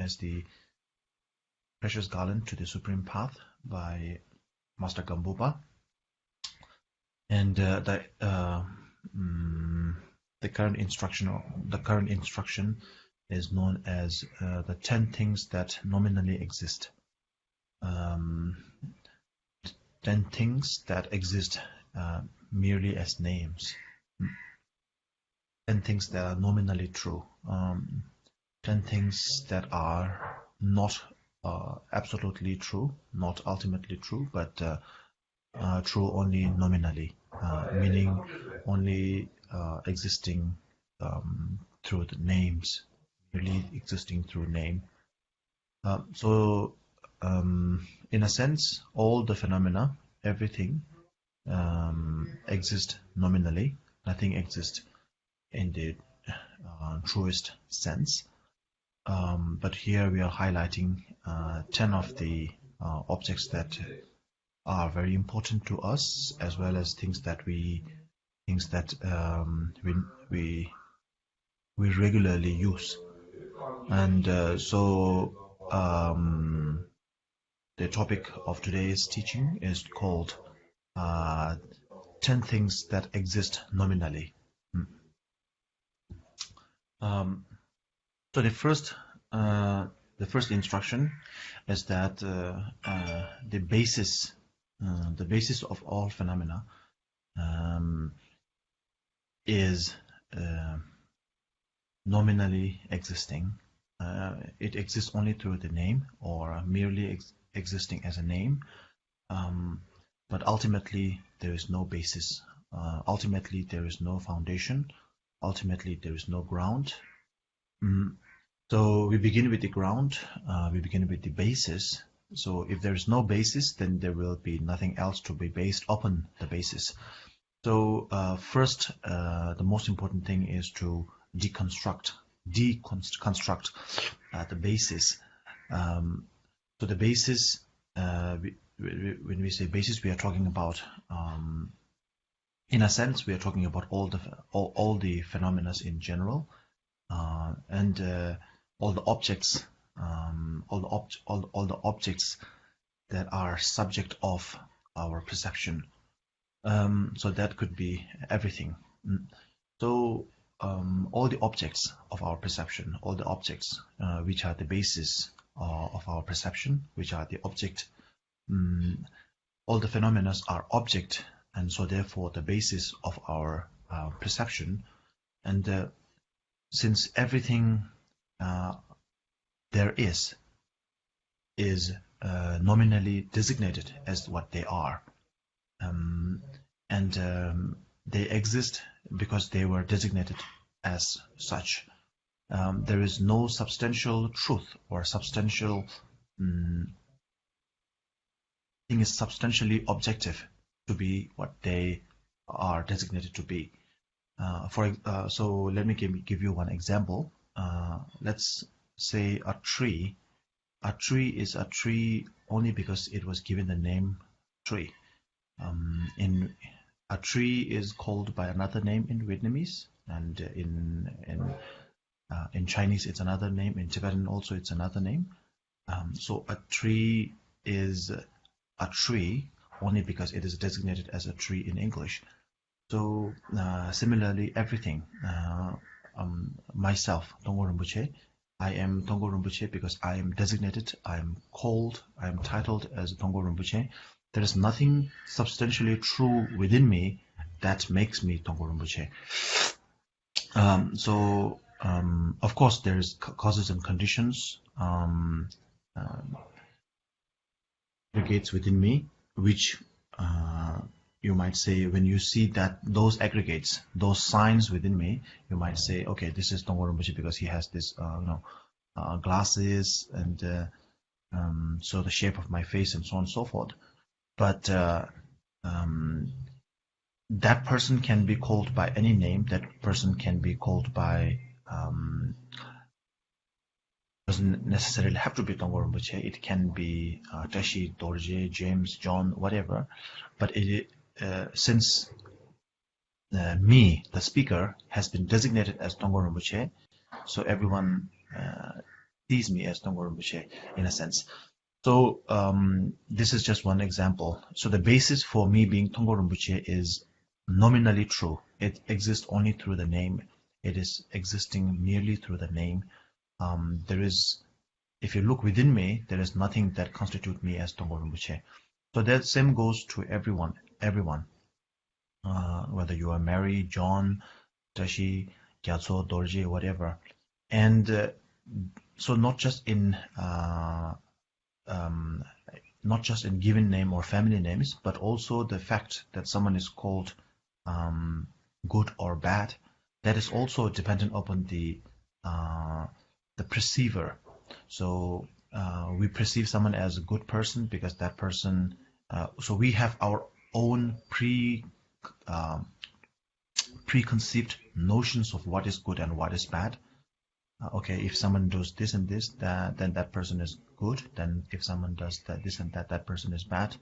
as the Precious Garland to the Supreme Path by Master Gambupa. And the current instruction is known as the 10 things that nominally exist. 10 things that exist merely as names. 10 things that are nominally true. 10 things that are not absolutely true, not ultimately true, but true only nominally, meaning only existing through the names, really existing through name. So in a sense, all the phenomena, everything exists nominally. Nothing exists in the truest sense. But here we are highlighting 10 of the objects that are very important to us, as well as things that we regularly use. And so the topic of today's teaching is called 10 things that exist nominally. So the first instruction is that the basis of all phenomena is nominally existing. It exists only through the name, or merely existing as a name, but ultimately there is no basis. Ultimately there is no foundation. Ultimately there is no ground. So we begin with the ground, we begin with the basis. So if there is no basis, then there will be nothing else to be based upon the basis. So first, the most important thing is to deconstruct the basis. So the basis, when we say basis, we are talking about, in a sense, we are talking about all the phenomena in general. And all the objects, all the objects that are subject of our perception. So that could be everything. So all the objects of our perception, all the objects which are the basis of our perception, which are the object, all the phenomena are object, and so therefore the basis of our perception. And since everything there is nominally designated as what they are, and they exist because they were designated as such, there is no substantial truth or substantial thing is substantially objective to be what they are designated to be. So let me give you one example. Let's say a tree. A tree is a tree only because it was given the name tree. A tree is called by another name in Vietnamese, and in Chinese it's another name. In Tibetan also it's another name. So a tree is a tree only because it is designated as a tree in English. So similarly, everything, myself, Tongkhor Rinpoche, I am Tongkhor Rinpoche because I am designated, I am called, I am titled as Tongkhor Rinpoche. There is nothing substantially true within me that makes me Tongkhor Rinpoche. So of course there is causes and conditions, aggregates within me, which you might say, when you see that those aggregates, those signs within me, you might say, okay, this is Tongkhor Rinpoche because he has this, glasses, and so the shape of my face, and so on and so forth. But that person can be called by any name. That person can be called by, doesn't necessarily have to be Tongkhor Rinpoche. It can be Tashi, Dorje, James, John, whatever. But since me, the speaker, has been designated as Tongkhor Rinpoche, so everyone sees me as Tongkhor Rinpoche in a sense. So this is just one example. So the basis for me being Tongkhor Rinpoche is nominally true. It exists only through the name. It is existing merely through the name. There is, if you look within me, there is nothing that constitutes me as Tongkhor Rinpoche. So that same goes to everyone, whether you are Mary, John, Tashi, Gyatso, Dorje, whatever. And so not just in given name or family names, but also the fact that someone is called good or bad, that is also dependent upon the perceiver. So we perceive someone as a good person because that person. So we have our own preconceived notions of what is good and what is bad. Okay, if someone does this and this, then that person is good. Then if someone does this and that person is bad.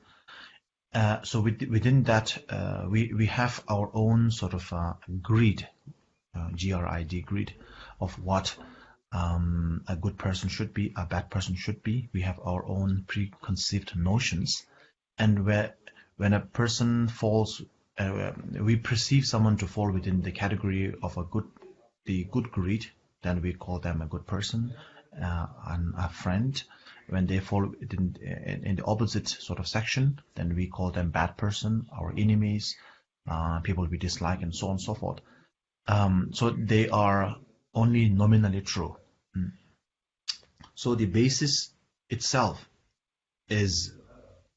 So within that, we have our own sort of grid, GRID, grid of what a good person should be, a bad person should be. We have our own preconceived notions, and when a person falls, we perceive someone to fall within the category of the good grid, then we call them a good person and a friend. When they fall in the opposite sort of section, then we call them bad person, our enemies, people we dislike, and so on and so forth. So they are only nominally true. So the basis itself is,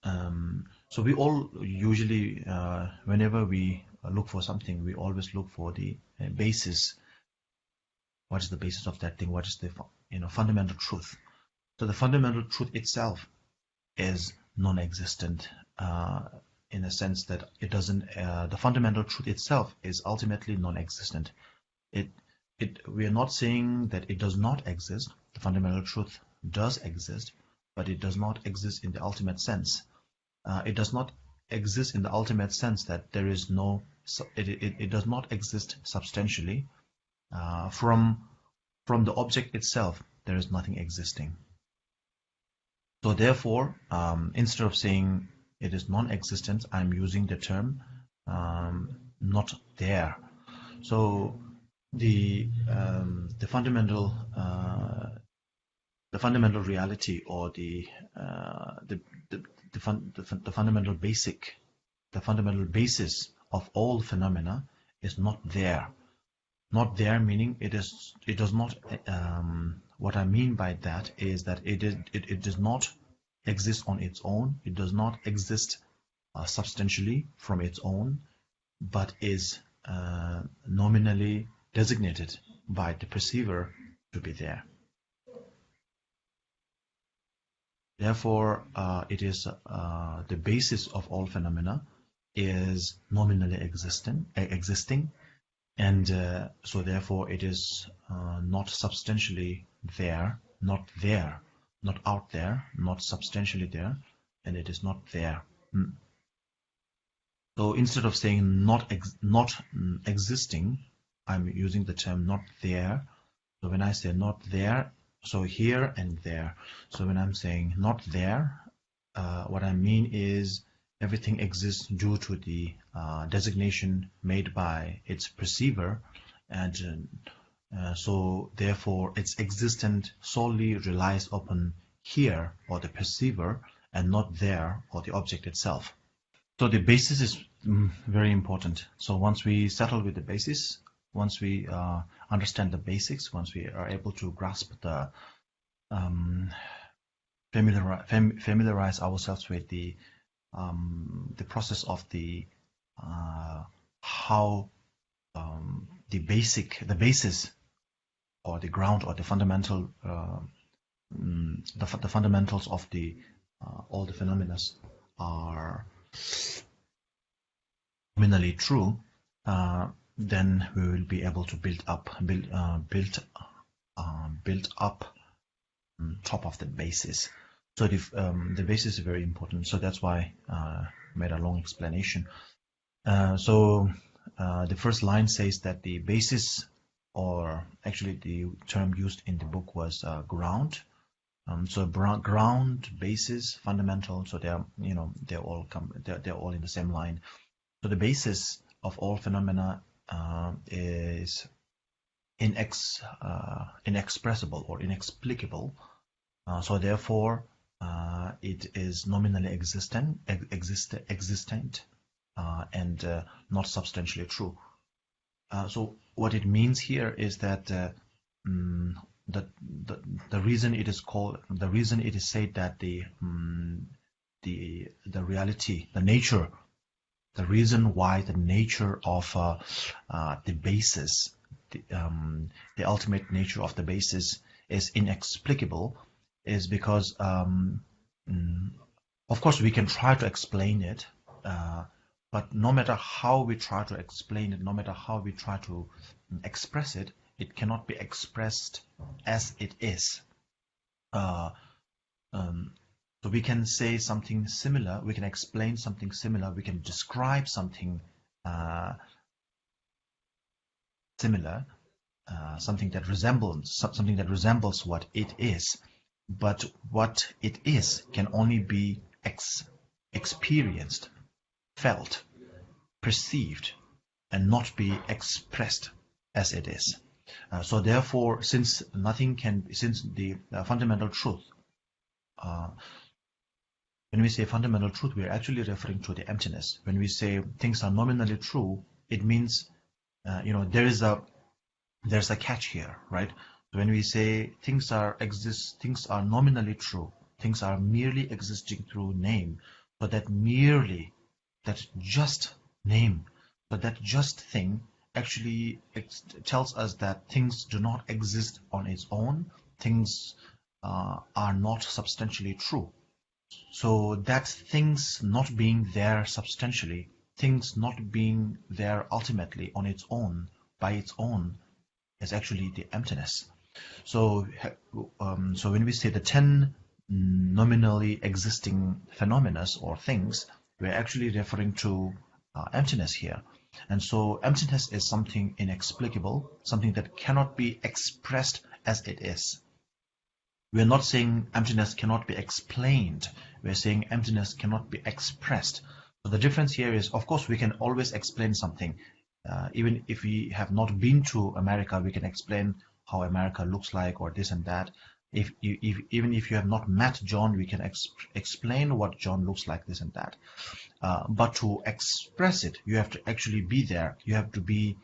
so we all usually, whenever we look for something, we always look for the basis. What is the basis of that thing? What is the fundamental truth? So the fundamental truth itself is non-existent in a sense that it doesn't. The fundamental truth itself is ultimately non-existent. We are not saying that it does not exist. The fundamental truth does exist, but it does not exist in the ultimate sense. It does not exist in the ultimate sense that there is no. It does not exist substantially. From the object itself, there is nothing existing. So therefore, instead of saying it is non-existent, I'm using the term not there. So the fundamental reality, or the fundamental basis of all phenomena is not there. Not there meaning it does not. What I mean by that is that it does not exist on its own. It does not exist substantially from its own, but is nominally designated by the perceiver to be there. Therefore, it is the basis of all phenomena is nominally existing, and so therefore it is not substantially there, not out there, not substantially there, and it is not there. So instead of saying not existing, I'm using the term not there. So when I say not there, so here and there. So when I'm saying not there, what I mean is everything exists due to the designation made by its perceiver, and so therefore its existence solely relies upon here, or the perceiver, and not there, or the object itself. So the basis is very important. So once we settle with the basis, once we understand the basics, once we are able to grasp the familiarize ourselves with the process of the how the basis, or the ground, or the fundamental the fundamentals of the all the phenomena are nominally true, then we will be able to build up top of the basis. So the basis is very important. So that's why I made a long explanation. So the first line says that the basis or actually the term used in the book was ground. So ground, basis, fundamental. So they're they're all in the same line. So the basis of all phenomena is inexpressible or inexplicable. So therefore, it is nominally existent, and not substantially true. So what it means here is that the reason it is called, the reason it is said that the reality, the nature, the reason why the nature of the basis, the ultimate nature of the basis is inexplicable, is because of course we can try to explain it, but no matter how we try to explain it, no matter how we try to express it, it cannot be expressed as it is. So we can say something similar, we can explain something similar, we can describe something similar, something that resembles what it is, but what it is can only be experienced, felt, perceived, and not be expressed as it is. So therefore, since the fundamental truth, when we say fundamental truth, we are actually referring to the emptiness. When we say things are nominally true, it means there's a catch here, right? When we say things are nominally true, things are merely existing through name, but that just name, but that just thing actually tells us that things do not exist on its own. Things are not substantially true. So that things not being there substantially, things not being there ultimately on its own, by its own, is actually the emptiness. So when we say the 10 nominally existing phenomena or things, we're actually referring to emptiness here. And so emptiness is something inexplicable, something that cannot be expressed as it is. We're not saying emptiness cannot be explained. We're saying emptiness cannot be expressed. So the difference here is, of course, we can always explain something. Even if we have not been to America, we can explain how America looks like or this and that. Even if you have not met John, we can explain what John looks like, this and that. But to express it, you have to actually be there. You have to be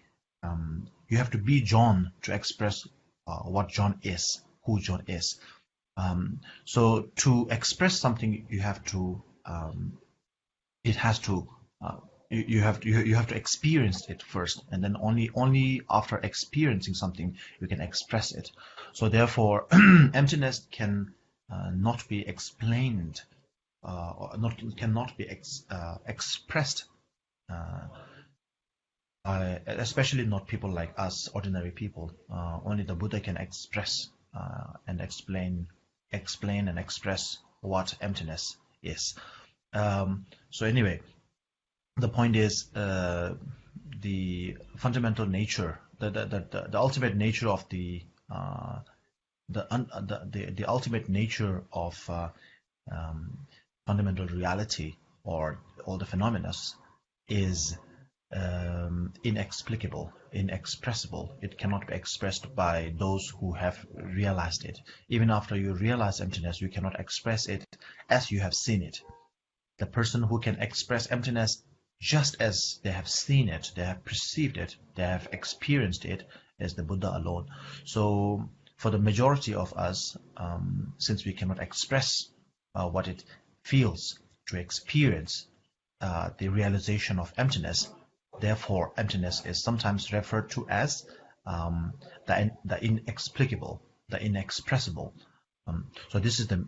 John to express what John is, who John is. So to express something, you have to you have to experience it first, and then only after experiencing something you can express it. So therefore, emptiness can not be explained, or cannot be expressed, especially not people like us, ordinary people. Only the Buddha can express and explain and express what emptiness is. So anyway, the point is the fundamental nature, the ultimate nature of the ultimate nature of fundamental reality, or all the phenomena, is inexplicable, inexpressible. It cannot be expressed by those who have realized it. Even after you realize emptiness, you cannot express it as you have seen it. The person who can express emptiness just as they have seen it, they have perceived it, they have experienced it, is the Buddha alone. So for the majority of us, since we cannot express what it feels to experience the realization of emptiness, therefore emptiness is sometimes referred to as the inexplicable, the inexpressible. So this is the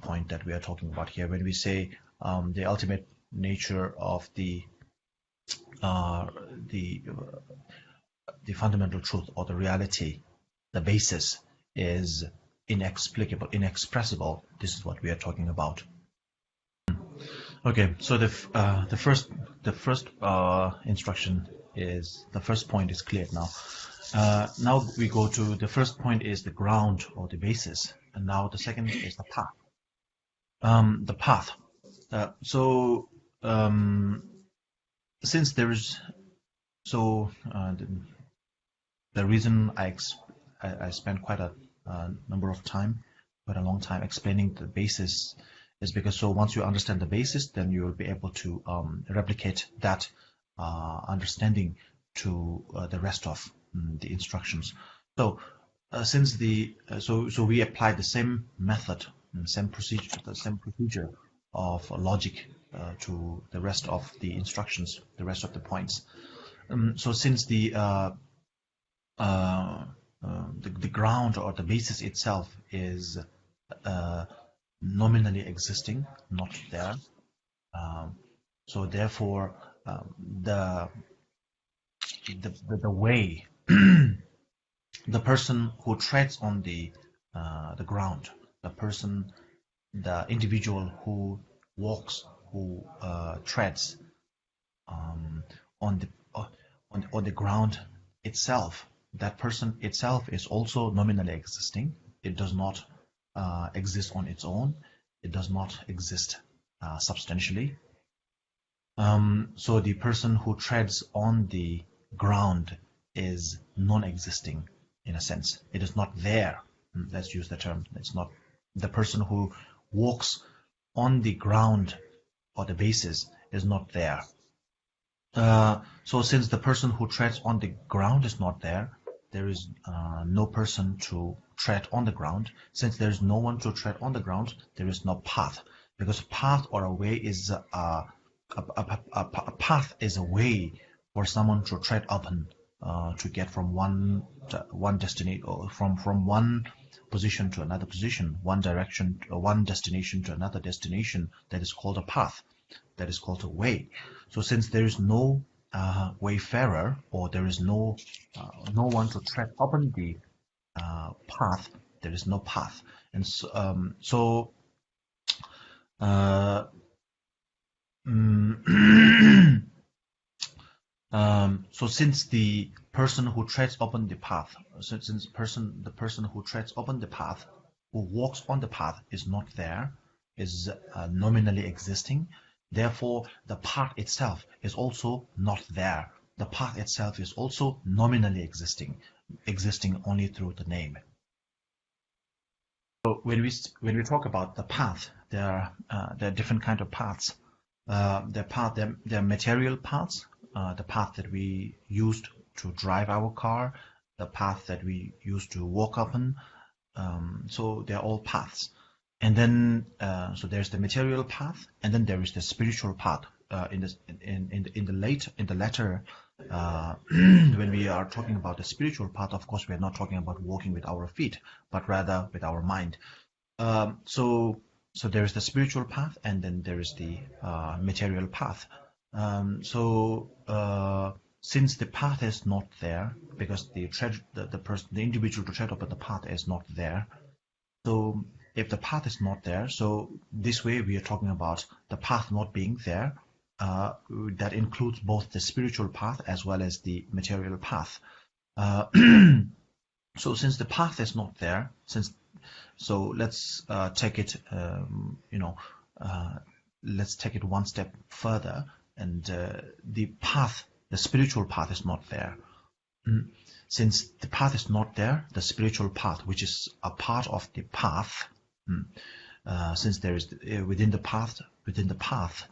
point that we are talking about here when we say the ultimate nature of the fundamental truth, or the reality, the basis, is inexplicable, inexpressible. This is what we are talking about. Okay, so the first instruction is the first point is cleared now. Now we go to the first point is the ground or the basis, and now the second is the path. The path. Since there is the reason I spent quite a long time explaining the basis is because once you understand the basis, then you will be able to replicate that understanding to the rest of the instructions. So we apply the same method, same procedure of logic to the rest of the instructions, the rest of the points. So since the ground or the basis itself is nominally existing, not there, so therefore the way the person who treads on the ground, the individual who walks, who treads on the ground itself, that person itself is also nominally existing. It does not exist on its own. It does not exist substantially. So the person who treads on the ground is non-existing in a sense. It is not there. Let's use the term. It's not the person who walks on the ground or the basis is not there. So since the person who treads on the ground is not there, there is no person to tread on the ground. Since there is no one to tread on the ground, there is no path. Because path or a way is a path is a way for someone to tread upon to get from one destination, or from one position to another position, one direction, one destination to another destination. That is called a path. That is called a way. So since there is no wayfarer, or there is no one to tread upon the path, there is no path. And so since the person who treads upon the path, the person who treads upon the path, who walks on the path, is not there, is nominally existing. Therefore, the path itself is also not there. The path itself is also nominally existing only through the name. So when we talk about the path, there are different kind of paths. There are material paths, the path that we used to drive our car, the path that we used to walk upon. So they're all paths. And then so there's the material path, and then there is the spiritual path. In the latter, when we are talking about the spiritual path, of course we are not talking about walking with our feet, but rather with our mind. So there is the spiritual path, and then there is the material path. Since the path is not there, because the individual to tread upon the path is not there, so if the path is not there, so this way we are talking about the path not being there. That includes both the spiritual path as well as the material path. So since the path is not there, so let's take it, let's take it one step further, and the spiritual path is not there. Since the path is not there, the spiritual path, which is a part of the path, since there is within the path,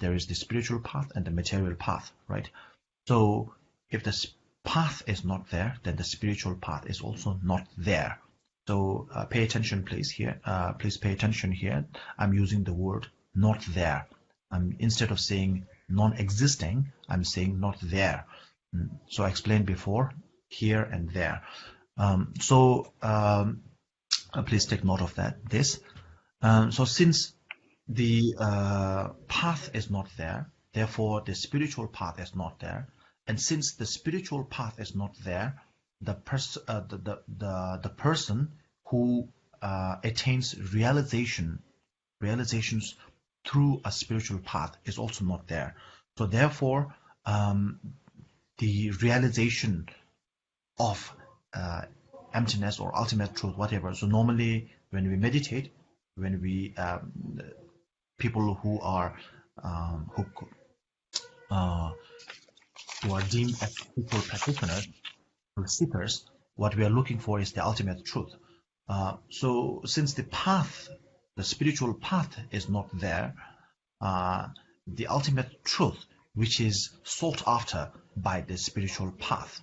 there is the spiritual path and the material path, right? So if the path is not there, then the spiritual path is also not there. So pay attention, please. Here, please pay attention here. I'm using the word "not there." Instead of saying non-existing, I'm saying not there. So I explained before, here and there. Please take note of that. So since the path is not there, therefore the spiritual path is not there, and since the spiritual path is not there, the person who attains realizations through a spiritual path is also not there. So therefore, the realization of emptiness or ultimate truth, whatever. So normally when we meditate, when we people who are deemed as spiritual practitioners or seekers, what we are looking for is the ultimate truth. So since the path, the spiritual path is not there, the ultimate truth, which is sought after by the spiritual path,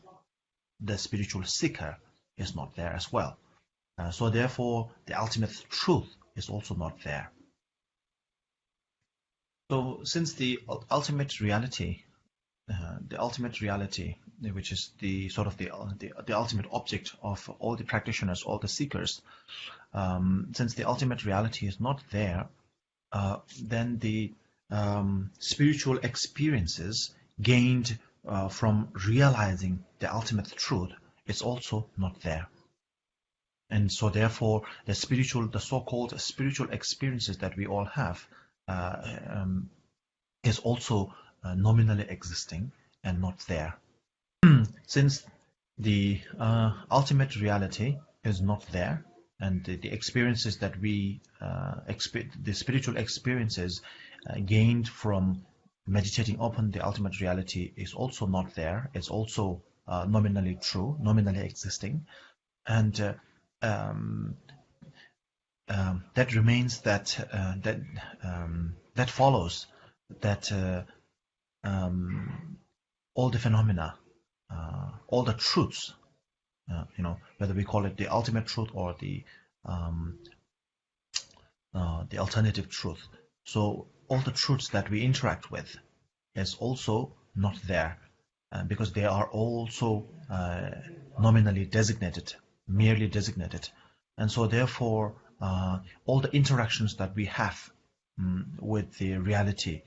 the spiritual seeker, is not there as well. So therefore, the ultimate truth is also not there. So since the ultimate reality, which is the sort of the ultimate object of all the practitioners, all the seekers, since the ultimate reality is not there, then the spiritual experiences gained from realizing the ultimate truth is also not there. And so therefore the so-called spiritual experiences that we all have is also nominally existing and not there. Since the ultimate reality is not there, and the experiences that we the spiritual experiences gained from meditating upon the ultimate reality is also not there. It's also nominally true, nominally existing, and that remains that that follows that all the phenomena, all the truths, whether we call it the ultimate truth or the alternative truth. So all the truths that we interact with is also not there, because they are also nominally designated, merely designated, and so therefore all the interactions that we have with the reality,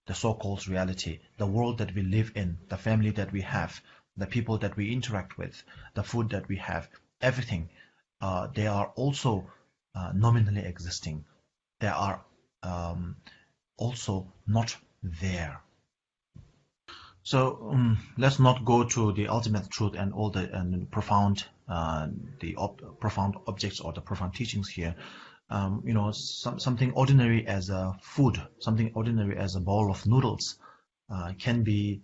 the so-called reality, the world that we live in, the family that we have, the people that we interact with, the food that we have, everything, they are also nominally existing. They are also not there. So let's not go to the ultimate truth and all the profound profound objects or the profound teachings here. Something ordinary as a food, something ordinary as a bowl of noodles can be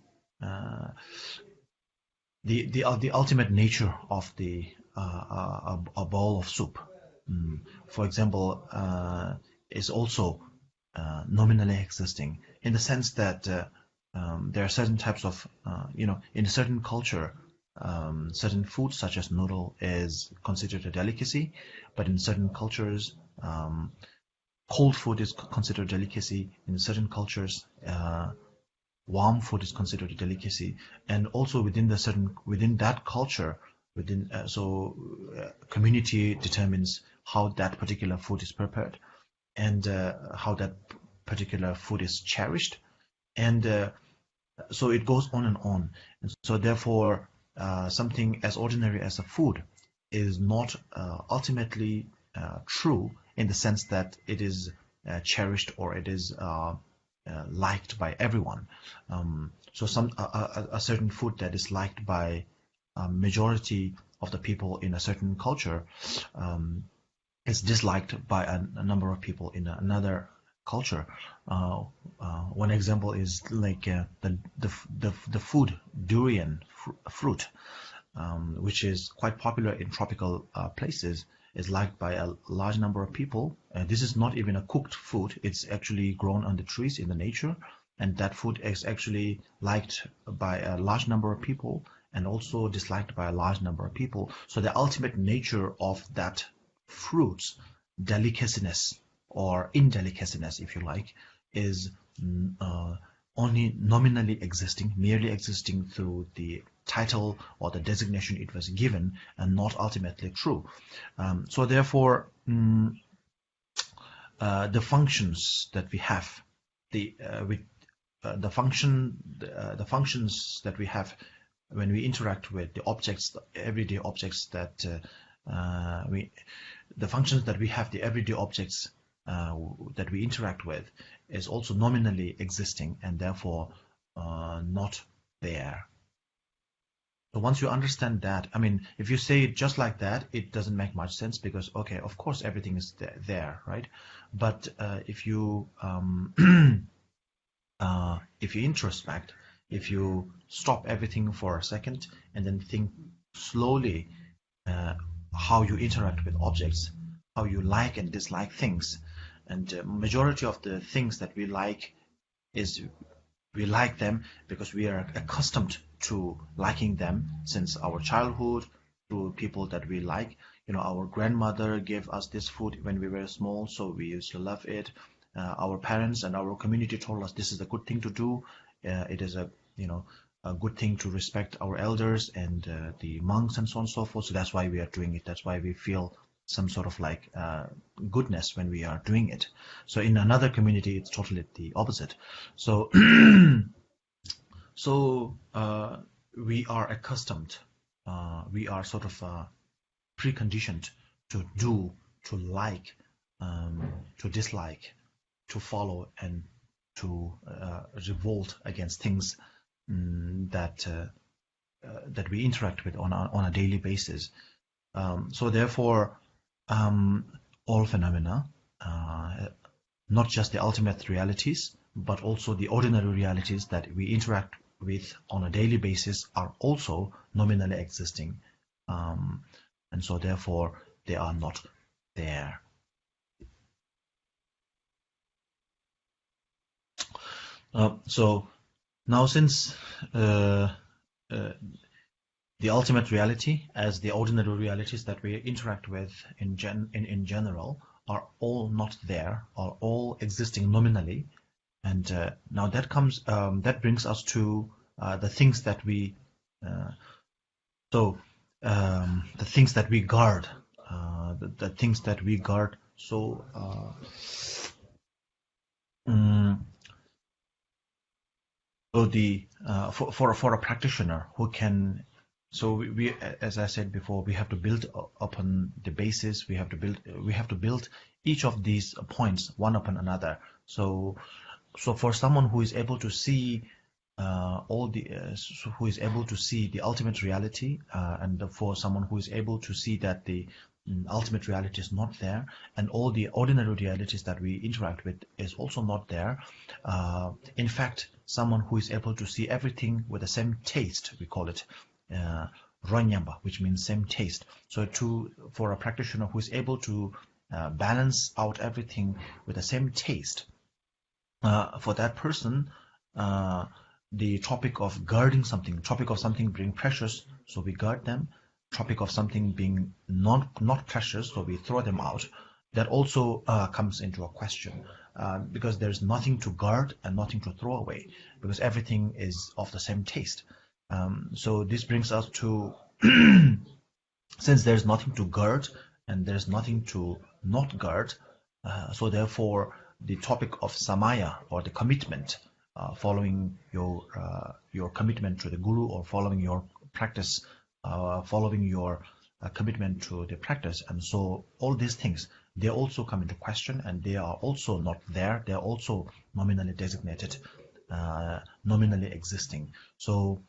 the ultimate nature of a bowl of soup. For example, is also nominally existing in the sense that there are certain types of in a certain culture, certain food such as noodle is considered a delicacy, but in certain cultures cold food is considered a delicacy. In certain cultures warm food is considered a delicacy, and also within that culture, community determines how that particular food is prepared and how that particular food is cherished, and so it goes on and on. And so therefore something as ordinary as a food is not ultimately true in the sense that it is cherished or it is liked by everyone. So a certain food that is liked by a majority of the people in a certain culture is disliked by a number of people in another culture. One example is like the food durian fruit, which is quite popular in tropical places, is liked by a large number of people. This is not even a cooked food. It's actually grown on the trees in the nature, and that food is actually liked by a large number of people and also disliked by a large number of people. So the ultimate nature of that fruit's delicaciness or indelicaciness, if you like, is only nominally existing, merely existing through the title or the designation it was given, and not ultimately true. So therefore, the functions that we have, the functions that we have when we interact with the objects, the everyday objects that the functions that we have, the everyday objects that we interact with, is also nominally existing and therefore not there. So once you understand that, I mean, if you say it just like that, it doesn't make much sense because, okay, of course everything is there, right? But if you if you introspect, if you stop everything for a second and then think slowly how you interact with objects, how you like and dislike things, and majority of the things that we like is we like them because we are accustomed to liking them since our childhood through people that we like. You know, our grandmother gave us this food when we were small, so we used to love it. Our parents and our community told us this is a good thing to do. It is a, you know, a good thing to respect our elders and the monks and so on and so forth. So that's why we are doing it. That's why we feel some sort of like goodness when we are doing it. So in another community, it's totally the opposite. So so we are accustomed, we are sort of preconditioned to do, to like, to dislike, to follow, and to revolt against things that that we interact with on a daily basis. So therefore, all phenomena, not just the ultimate realities, but also the ordinary realities that we interact with on a daily basis are also nominally existing. And so therefore, they are not there. So now since the ultimate reality as the ordinary realities that we interact with in general are all not there, are all existing nominally, and now that comes that brings us to the things that we the things that we guard, the things that we guard. So so the for a practitioner who can, so we, as I said before, we have to build upon the basis. We have to build each of these points one upon another. So for someone who is able to see who is able to see the ultimate reality, and for someone who is able to see that the ultimate reality is not there, and all the ordinary realities that we interact with is also not there. In fact, someone who is able to see everything with the same taste, we call it ronyamba, which means same taste. So for a practitioner who is able to balance out everything with the same taste, for that person, the topic of guarding something, topic of something being precious, so we guard them, topic of something being not precious, so we throw them out, that also comes into a question, because there's nothing to guard and nothing to throw away, because everything is of the same taste. So this brings us to since there's nothing to guard and there's nothing to not guard, so therefore the topic of samaya, or the commitment, following your commitment to the guru, or following your practice, following your commitment to the practice, and so all these things, they also come into question, and they are also not there. They are also nominally designated, nominally existing. So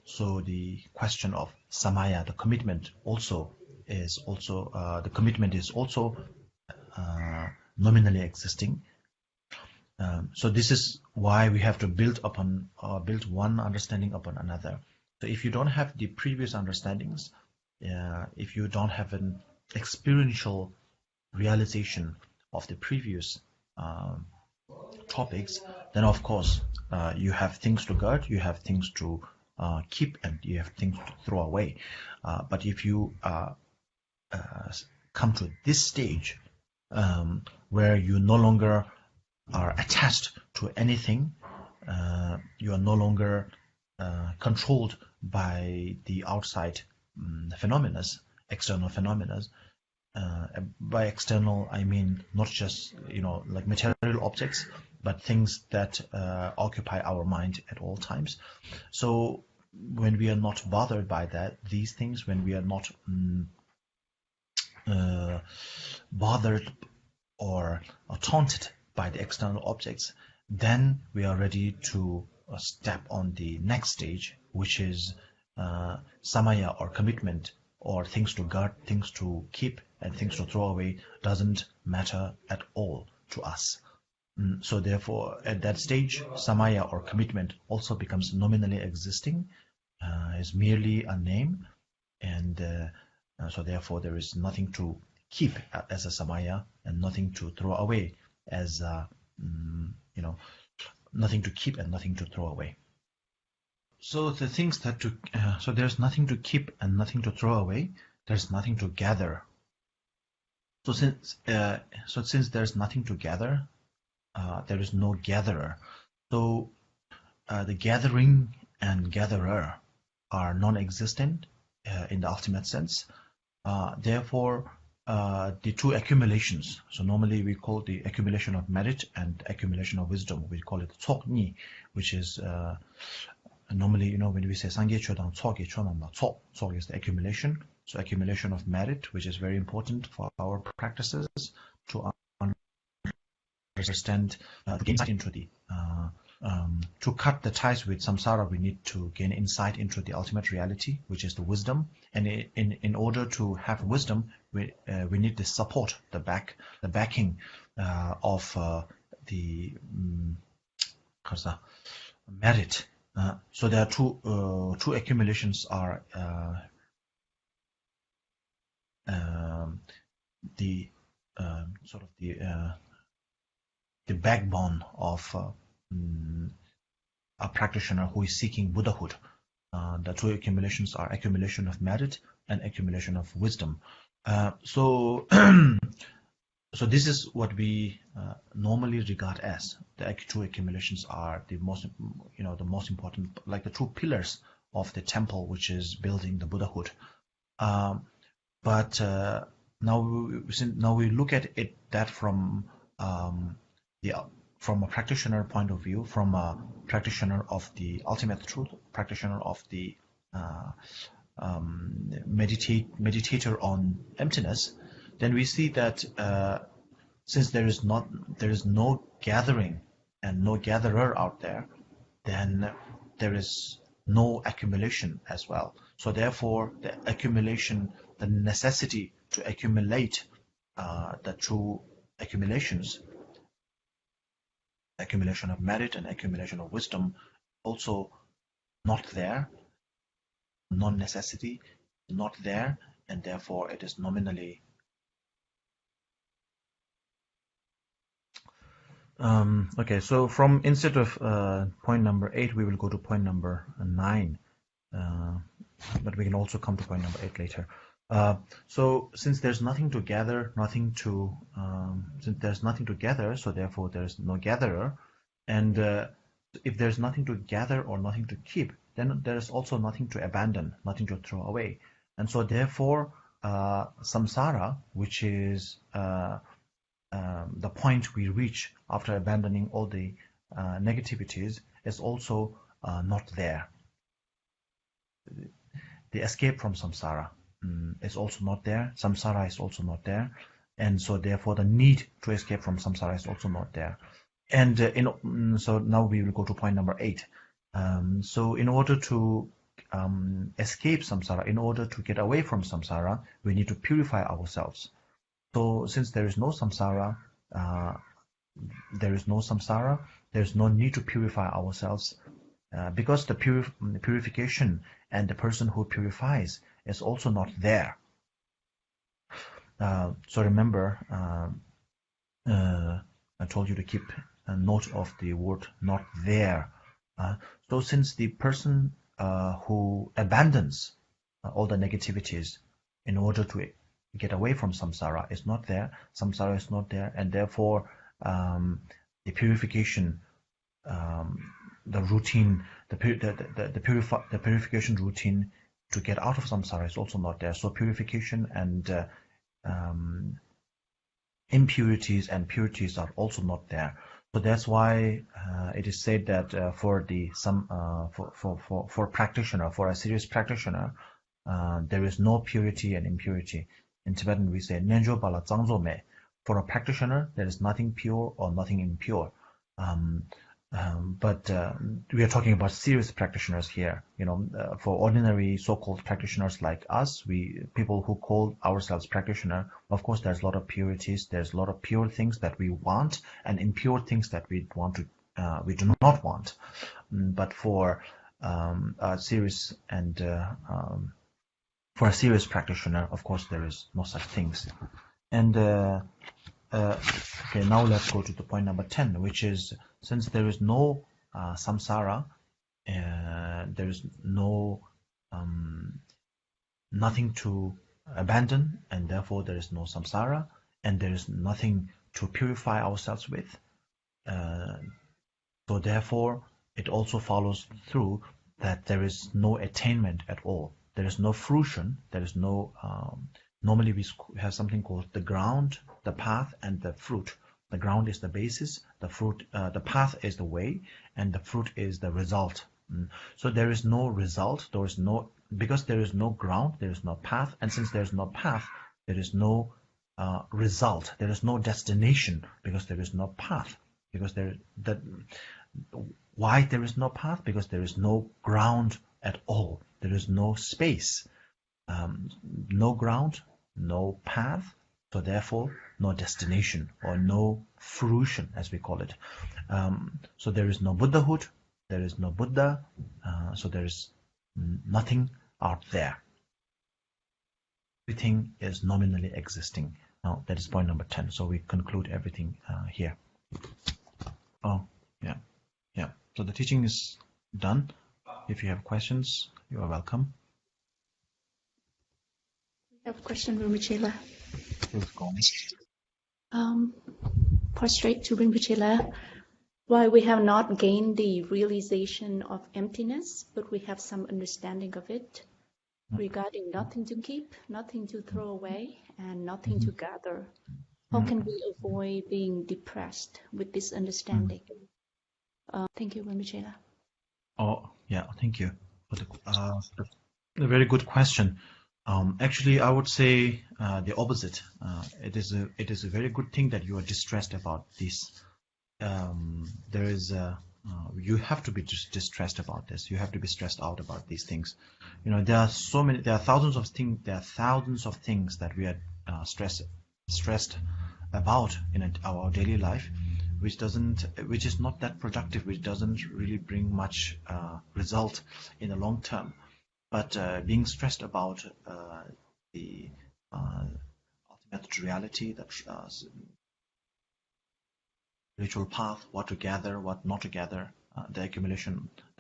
so the question of samaya, the commitment, is also nominally existing. So this is why we have to build one understanding upon another. So if you don't have the previous understandings, if you don't have an experiential realization of the previous topics, then of course you have things to guard, you have things to keep, and you have things to throw away. But if you come to this stage where you no longer are attached to anything, you are no longer controlled by the outside phenomena, external phenomena. By external, I mean not just like material objects, but things that occupy our mind at all times. So when we are not bothered by these things, when we are not bothered or taunted by the external objects, then we are ready to step on the next stage, which is samaya, or commitment, or things to guard, things to keep, and things to throw away, doesn't matter at all to us. So therefore, at that stage, samaya, or commitment, also becomes nominally existing, is merely a name, and so therefore there is nothing to keep as a samaya, and nothing to throw away as nothing to keep and nothing to throw away. So the things that so there's nothing to keep and nothing to throw away. There's nothing to gather. So since there's nothing to gather, there is no gatherer. So the gathering and gatherer are non-existent in the ultimate sense. Therefore, the two accumulations, so normally we call the accumulation of merit and accumulation of wisdom, we call it Tsok-ni, which is normally, when we say Sangye Chodang Tsok, Tsok is the accumulation. So accumulation of merit, which is very important for our practices to understand, to gain insight into the to cut the ties with samsara, we need to gain insight into the ultimate reality, which is the wisdom. And in order to have wisdom, we need the support, the backing of the merit. So there are two accumulations are the sort of the backbone of a practitioner who is seeking Buddhahood. The two accumulations are accumulation of merit and accumulation of wisdom. So this is what we normally regard as the two accumulations are the most important, like the two pillars of the temple, which is building the Buddhahood. But now we look at it that from a practitioner point of view, from a practitioner of the ultimate truth, practitioner of the meditator on emptiness, then we see that since there is no gathering and no gatherer out there, then there is no accumulation as well. So therefore, the accumulation, the necessity to accumulate the two accumulations, accumulation of merit and accumulation of wisdom, also not there. Non-necessity, not there, and therefore it is nominally. Okay, so instead of point number 8, we will go to point number 9, but we can also come to point number 8 later. So since there's nothing to gather, since there's nothing to gather, so therefore there's no gatherer, and if there's nothing to gather or nothing to keep, then there's also nothing to abandon, nothing to throw away. And so therefore samsara, which is the point we reach after abandoning all the negativities, is also not there. The escape from samsara is also not there. Samsara is also not there, and so therefore the need to escape from samsara is also not there. And so now we will go to point number 8. So in order to escape samsara, in order to get away from samsara, we need to purify ourselves. So since there is no samsara, there's no need to purify ourselves, because the purification and the person who purifies is also not there. So remember, I told you to keep a note of the word "not there." So since the person who abandons all the negativities in order to get away from samsara is not there, samsara is not there, and therefore the purification, the routine, the purification routine to get out of samsara is also not there. So purification and impurities and purities are also not there. So that's why it is said that for practitioner, for a serious practitioner, there is no purity and impurity. In Tibetan we say Nenjo Bala Zangzo Me. For a practitioner, there is nothing pure or nothing impure. But we are talking about serious practitioners here. For ordinary so-called practitioners like us, people who call ourselves practitioner, of course, there's a lot of purities. There's a lot of pure things that we want, and impure things that we do not want. But for a serious practitioner, of course, there is no such things. And okay, now let's go to the point number 10, which is, since there is no samsara, there is nothing to abandon, and therefore there is no samsara, and there is nothing to purify ourselves with. So therefore, it also follows through that there is no attainment at all. There is no fruition. There is no. Normally, we have something called the ground, the path, and the fruit. The ground is the basis. The fruit, the path is the way, and the fruit is the result. So there is no result. Because there is no ground, there is no path, and since there is no path, there is no result. There is no destination because there is no path. Why there is no path? Because there is no ground at all. There is no space. No ground, no path, so therefore no destination or no fruition, as we call it. So there is no Buddhahood, there is no Buddha, so there is nothing out there. Everything is nominally existing. Now, that is point number 10. So we conclude everything here. Oh, yeah. So the teaching is done. If you have questions, you are welcome. I have a question, Rinpoche. Please go on. Prostrate to Rinpoche. Why we have not gained the realization of emptiness, but we have some understanding of it regarding nothing to keep, nothing to throw away, and nothing to gather. How can we avoid being depressed with this understanding? Thank you, Rinpoche. Oh, yeah, thank you for the very good question. Actually, I would say the opposite. It is a very good thing that you are distressed about this. You have to be distressed about this. You have to be stressed out about these things. There are thousands of things that we are stressed about in our daily life, which is not that productive, which doesn't really bring much result in the long term. But being stressed about the ultimate reality, that spiritual path, what to gather, what not to gather, the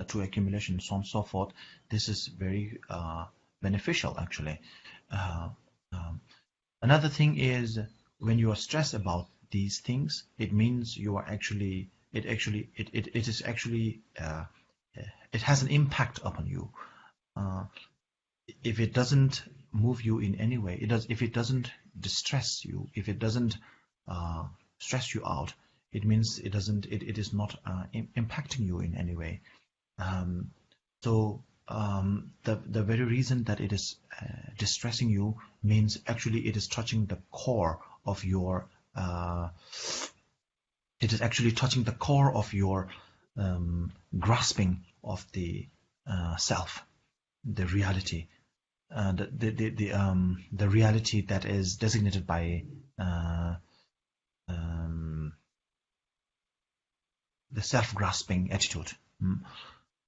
true accumulation, so on and so forth, this is very beneficial, actually. Another thing is, when you are stressed about these things, it means you are it has an impact upon you. If it doesn't move you in any way, if it doesn't distress you, if it doesn't stress you out, it means it is not impacting you in any way. So the very reason that it is distressing you means actually it is touching the core of your grasping of the self, the reality, the reality that is designated by the self-grasping attitude.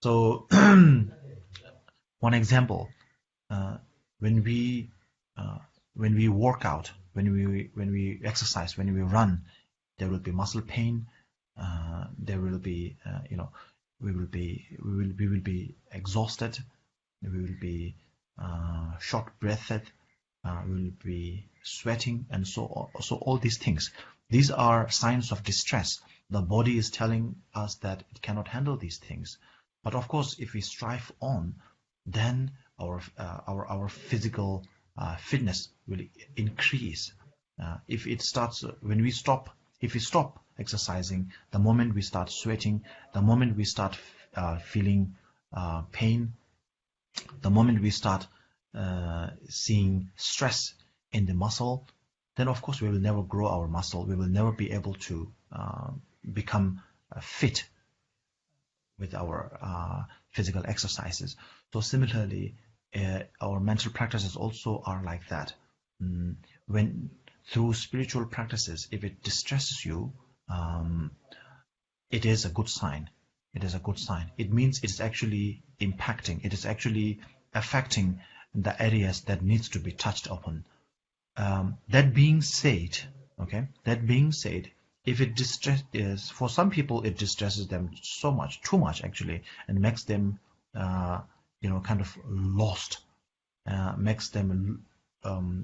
So, one example: when we work out, when we exercise, when we run, there will be muscle pain. There will be, we will be exhausted. We will be short-breathed. We will be sweating, and so on. So all these things. These are signs of distress. The body is telling us that it cannot handle these things. But of course, if we strive on, then our physical fitness will increase. If we stop exercising, the moment we start sweating, the moment we start feeling pain, the moment we start seeing stress in the muscle, then of course we will never grow our muscle. We will never be able to become fit. with our physical exercises. So similarly, our mental practices also are like that. When through spiritual practices, if it distresses you, it is a good sign. It is a good sign. It means it is actually impacting. It is actually affecting the areas that needs to be touched upon. That being said, if it distresses, for some people, it distresses them so much, too much actually, and makes them, kind of lost, makes them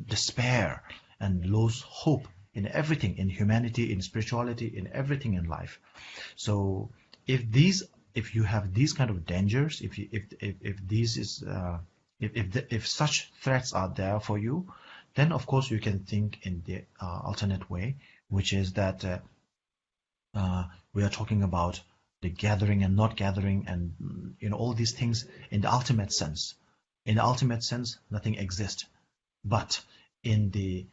despair and lose hope in everything, in humanity, in spirituality, in everything in life. So if you have these kind of dangers, if such threats are there for you, then of course you can think in the alternate way, which is that we are talking about the gathering and not gathering, and all these things in the ultimate sense. In the ultimate sense, nothing exists. But in the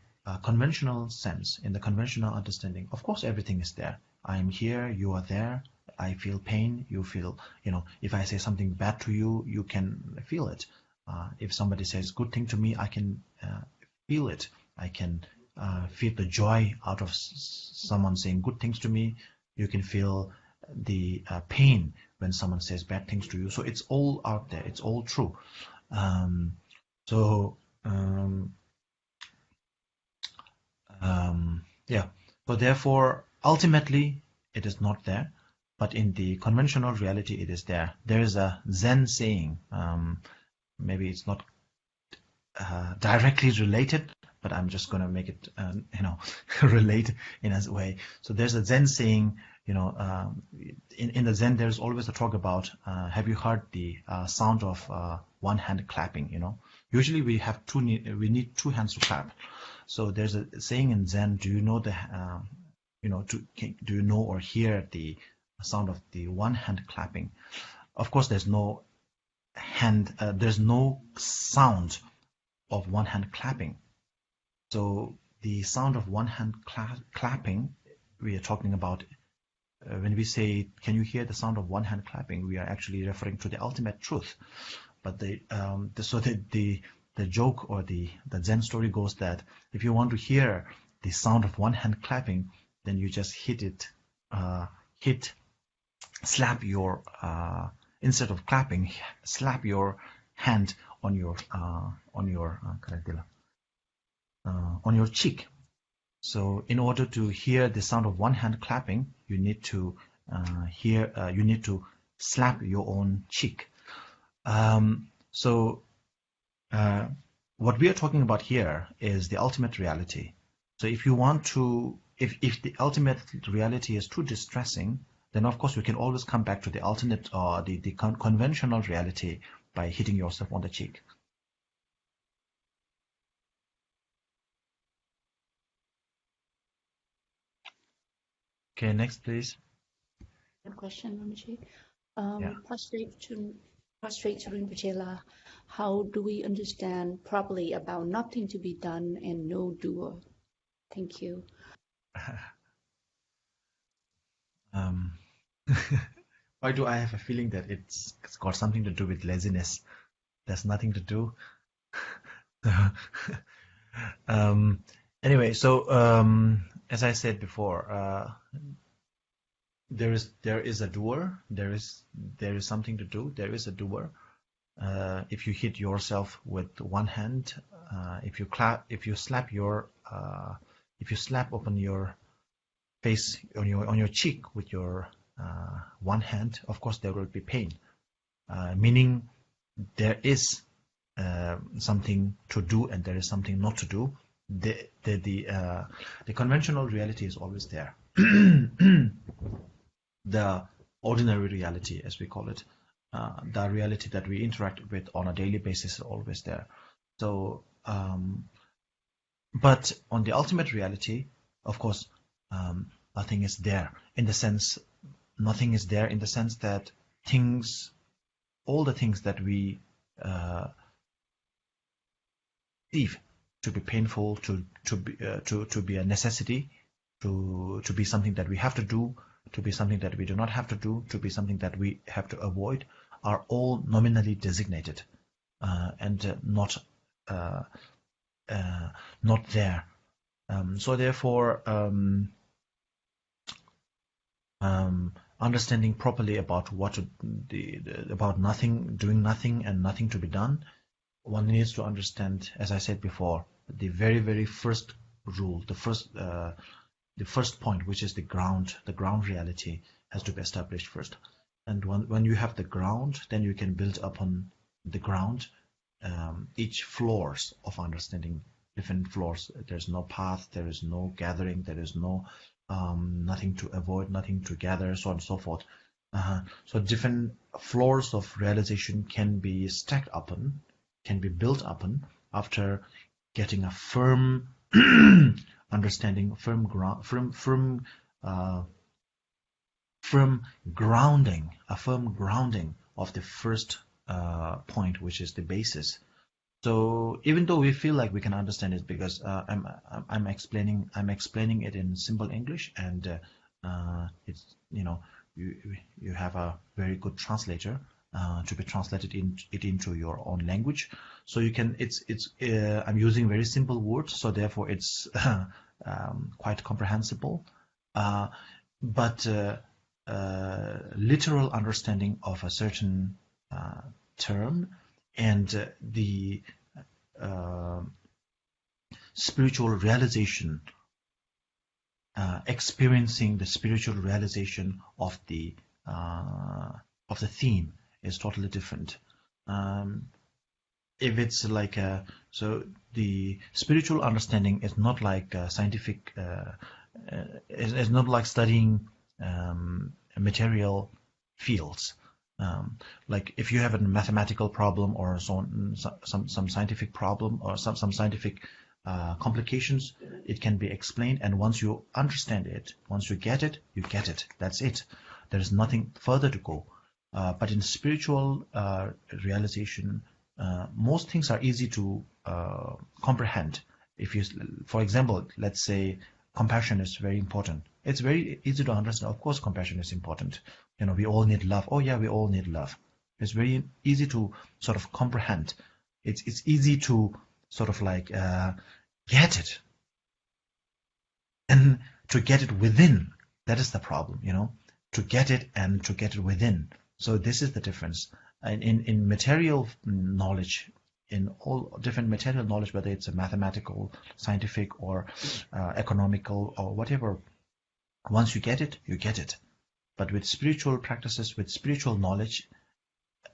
conventional sense, in the conventional understanding, of course everything is there. I am here, you are there. I feel pain, you feel, if I say something bad to you, you can feel it. If somebody says good thing to me, I can feel it. I can feel the joy out of someone saying good things to me. You can feel the pain when someone says bad things to you. So it's all out there. It's all true. So therefore, ultimately, it is not there. But in the conventional reality, it is there. There is a Zen saying. Maybe it's not directly related, but I'm just going to make it, relate in a way. So there's a Zen saying, in the Zen, there's always a talk about, have you heard the sound of one hand clapping, Usually we need two hands to clap. So there's a saying in Zen, do you know do you know or hear the sound of the one hand clapping? Of course, there's no sound of one hand clapping. So the sound of one hand clapping, we are talking about, when we say, can you hear the sound of one hand clapping, we are actually referring to the ultimate truth. But the joke or the Zen story goes that if you want to hear the sound of one hand clapping, then you just slap your, instead of clapping, slap your hand on your cheek. So in order to hear the sound of one hand clapping, you need to slap your own cheek. What we are talking about here is the ultimate reality. So if the ultimate reality is too distressing, then of course you can always come back to the alternate or the conventional reality by hitting yourself on the cheek. Okay, next please. Good question, Rinpoche. Yeah. Prostrate to Rinpoche, how do we understand properly about nothing to be done and no doer? Thank you. Why do I have a feeling that it's got something to do with laziness? There's nothing to do. Anyway, so as I said before, there is a doer. There is something to do. There is a doer. If you hit yourself with one hand, if you slap upon your face on your cheek with your one hand, of course there will be pain. Meaning there is something to do and there is something not to do. The conventional reality is always there. The ordinary reality, as we call it, the reality that we interact with on a daily basis is always there. So, but on the ultimate reality, of course, nothing is there in the sense that all the things that we perceive to be painful, to be a necessity, to be something that we have to do, to be something that we do not have to do, to be something that we have to avoid, are all nominally designated and not there. So therefore, understanding properly about about nothing, doing nothing, and nothing to be done, one needs to understand, as I said before, the very, very first rule, the first point, which is the ground reality, has to be established first. And when you have the ground, then you can build upon the ground each floors of understanding, different floors. There's no path, there is no gathering, there is no nothing to avoid, nothing to gather, so on and so forth. So different floors of realization can be stacked upon, can be built upon after getting a firm understanding, firm grounding, a firm grounding of the first point, which is the basis. So even though we feel like we can understand it, because I'm explaining it in simple English, and it's, you know, you have a very good translator to be translated it into your own language. So you can, I'm using very simple words, so therefore it's quite comprehensible. But literal understanding of a certain term and the spiritual realization, experiencing the spiritual realization of the theme is totally different. If it's like so the spiritual understanding is not like scientific, it's not like studying material fields. Like if you have a mathematical problem or some scientific problem or some scientific complications, it can be explained, and once you understand it, once you get it, you get it. That's it. There is nothing further to go. But in spiritual realization, most things are easy to comprehend. If you, for example, let's say compassion is very important. It's very easy to understand. Of course, compassion is important. You know, we all need love. Oh yeah, we all need love. It's very easy to sort of comprehend. It's easy to sort of like get it, and to get it within. That is the problem, you know, to get it and to get it within. So this is the difference. And in material knowledge, in all different material knowledge, whether it's a mathematical, scientific, or economical, or whatever, once you get it, you get it. But with spiritual practices, with spiritual knowledge,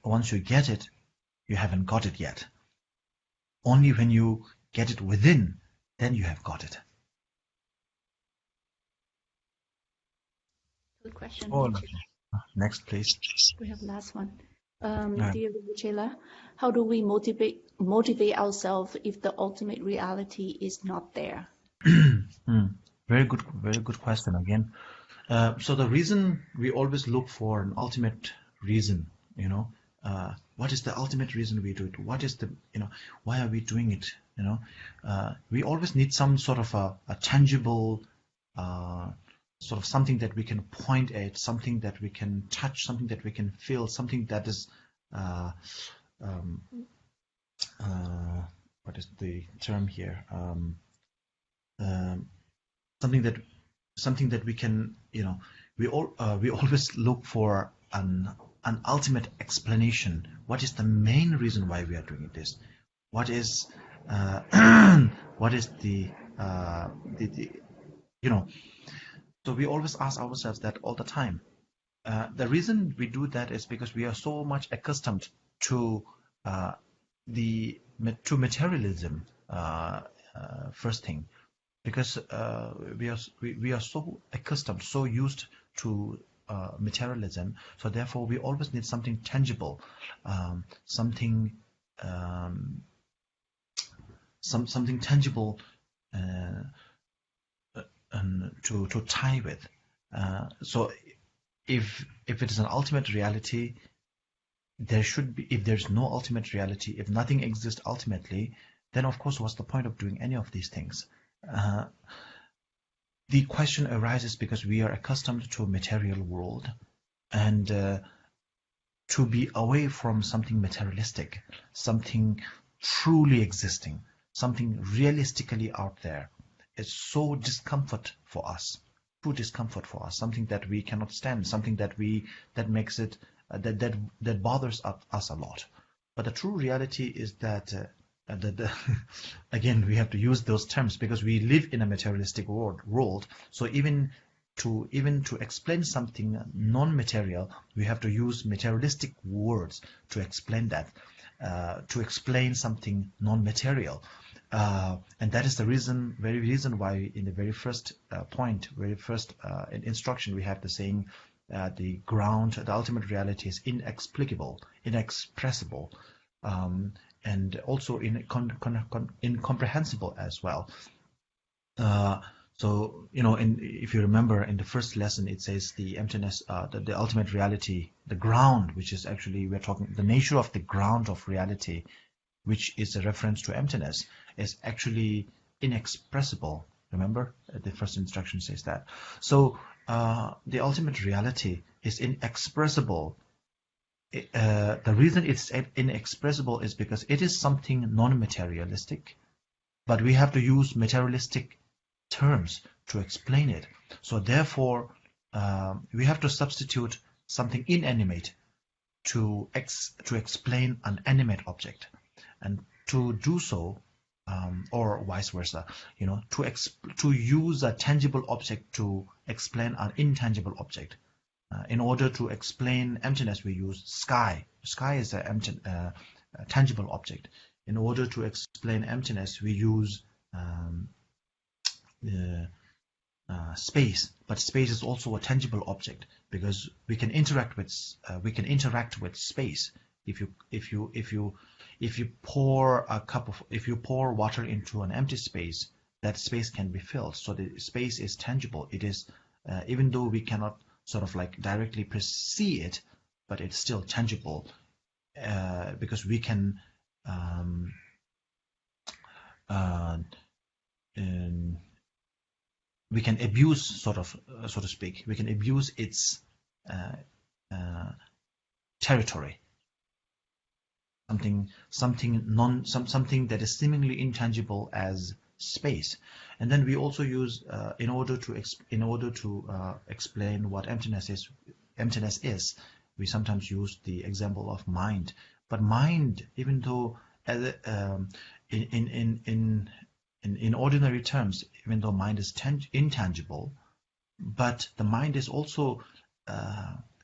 once you get it, you haven't got it yet. Only when you get it within, then you have got it. Good question. Oh, next, please. We have last one. Right. Dear Rinpoche, how do we motivate ourselves if the ultimate reality is not there? Very good question again. So the reason we always look for an ultimate reason, you know, what is the ultimate reason we do it? What is the, you know, why are we doing it? You know, we always need some sort of a tangible, sort of something that we can point at, something that we can touch, something that we can feel, something that is, what is the term here? Something that we can, you know, we always look for an ultimate explanation. What is the main reason why we are doing this? What is what is the you know? So we always ask ourselves that all the time. The reason we do that is because we are so much accustomed to materialism. First thing. Because we are so accustomed, so used to materialism, so therefore we always need something tangible, something tangible to tie with. So if it is an ultimate reality, there should be. If there's no ultimate reality, if nothing exists ultimately, then of course what's the point of doing any of these things? the question arises because we are accustomed to a material world, and to be away from something materialistic, something truly existing, something realistically out there, is so discomfort for us, true discomfort for us, something that we cannot stand, something that makes it that bothers us a lot. But the true reality is that again, we have to use those terms because we live in a materialistic world. So even to explain something non-material, we have to use materialistic words to explain that, to explain something non-material. And that is the very reason why in the very first instruction we have the saying, the ultimate reality is inexplicable, inexpressible, and also incomprehensible as well. So, if you remember in the first lesson, it says the emptiness, the ultimate reality, the ground, which is actually, we're talking, the nature of the ground of reality, which is a reference to emptiness, is actually inexpressible. Remember, the first instruction says that. So, the ultimate reality is inexpressible. The reason it's inexpressible is because it is something non-materialistic, but we have to use materialistic terms to explain it. So therefore, we have to substitute something inanimate to explain an animate object, and to do so, or vice versa, to use a tangible object to explain an intangible object. In order to explain emptiness, we use sky. Sky is a tangible object. In order to explain emptiness, we use space. But space is also a tangible object because we can interact with space. If you pour water into an empty space, that space can be filled. So the space is tangible. It is, even though we cannot sort of like directly perceive it, but it's still tangible, because we can abuse, so to speak. We can abuse its territory. Something that is seemingly intangible as space. And then we also use, in order to explain what emptiness is, we sometimes use the example of mind. But mind, even though in ordinary terms, even though mind is intangible, but the mind is also,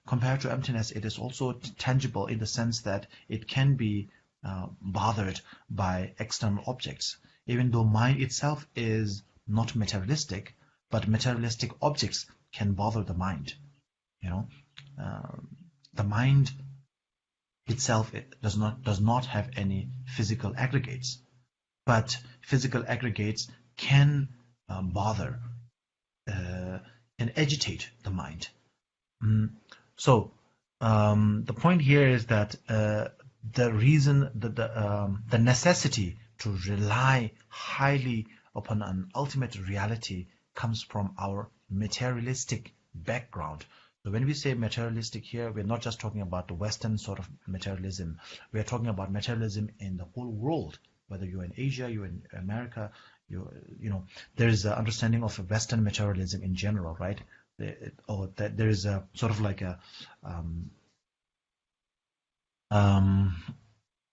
compared to emptiness, it is also tangible in the sense that it can be bothered by external objects. Even though mind itself is not materialistic, but materialistic objects can bother the mind. The mind itself does not have any physical aggregates, but physical aggregates can bother and agitate the mind. So the point here is that the reason that the necessity to rely highly upon an ultimate reality comes from our materialistic background. So when we say materialistic here, we're not just talking about the Western sort of materialism. We are talking about materialism in the whole world. Whether you're in Asia, you're in America, there is an understanding of Western materialism in general, right? That there is a sort of like a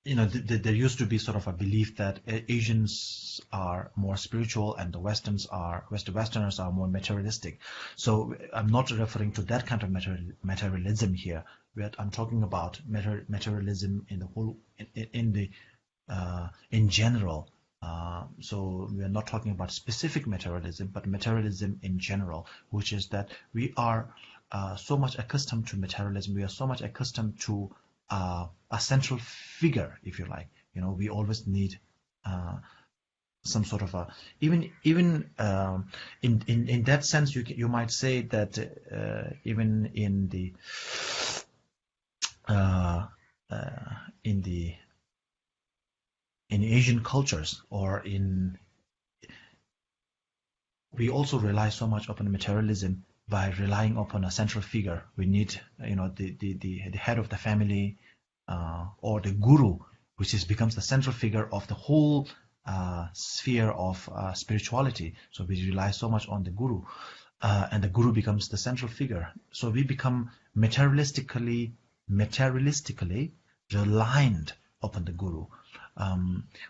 there used to be sort of a belief that Asians are more spiritual and the Westerners are more materialistic. So I'm not referring to that kind of materialism here. I'm talking about materialism in the whole, in general. So we are not talking about specific materialism, but materialism in general, which is that we are so much accustomed to materialism. We are so much accustomed to a central figure, if you like. We always need some sort of a, even in that sense, you might say that even in Asian cultures, or in we also rely so much upon materialism by relying upon a central figure. We need, the head of the family, or the guru, which becomes the central figure of the whole sphere of spirituality. So we rely so much on the guru, and the guru becomes the central figure. So we become materialistically reliant upon the guru.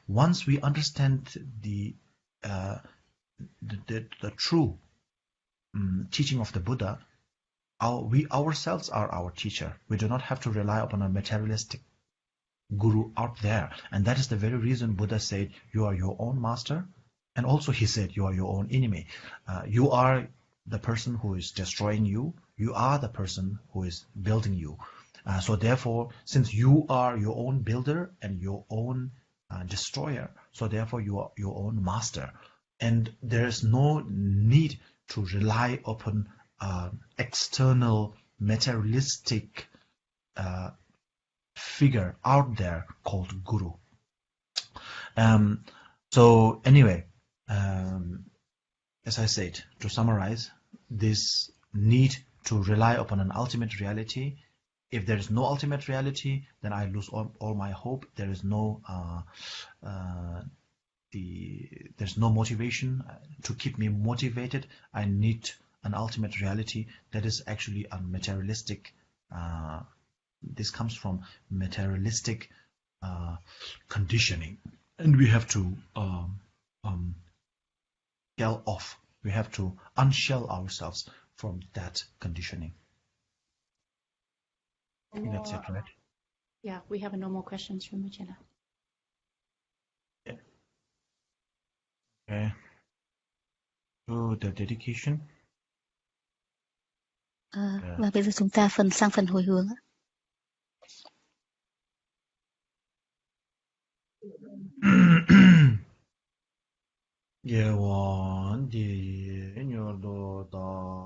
Once we understand the true teaching of the Buddha, we ourselves are our teacher. We do not have to rely upon a materialistic guru out there. And that is the very reason Buddha said, you are your own master. And also he said, you are your own enemy. You are the person who is destroying you. You are the person who is building you. So therefore, since you are your own builder and your own destroyer, so therefore you are your own master. And there is no need to rely upon external materialistic figure out there called guru. So anyway, as I said, to summarize, this need to rely upon an ultimate reality. If there is no ultimate reality, then I lose all my hope. There is no there's no motivation to keep me motivated. I need an ultimate reality that is actually a materialistic. This comes from materialistic conditioning, and we have to shell off. We have to unshell ourselves from that conditioning. I think that's it, right? Yeah, we have no more questions from Rinpoche. Okay. So the dedication. Và bây giờ chúng ta sang phần hồi hướng ạ. Yewan di nyordo da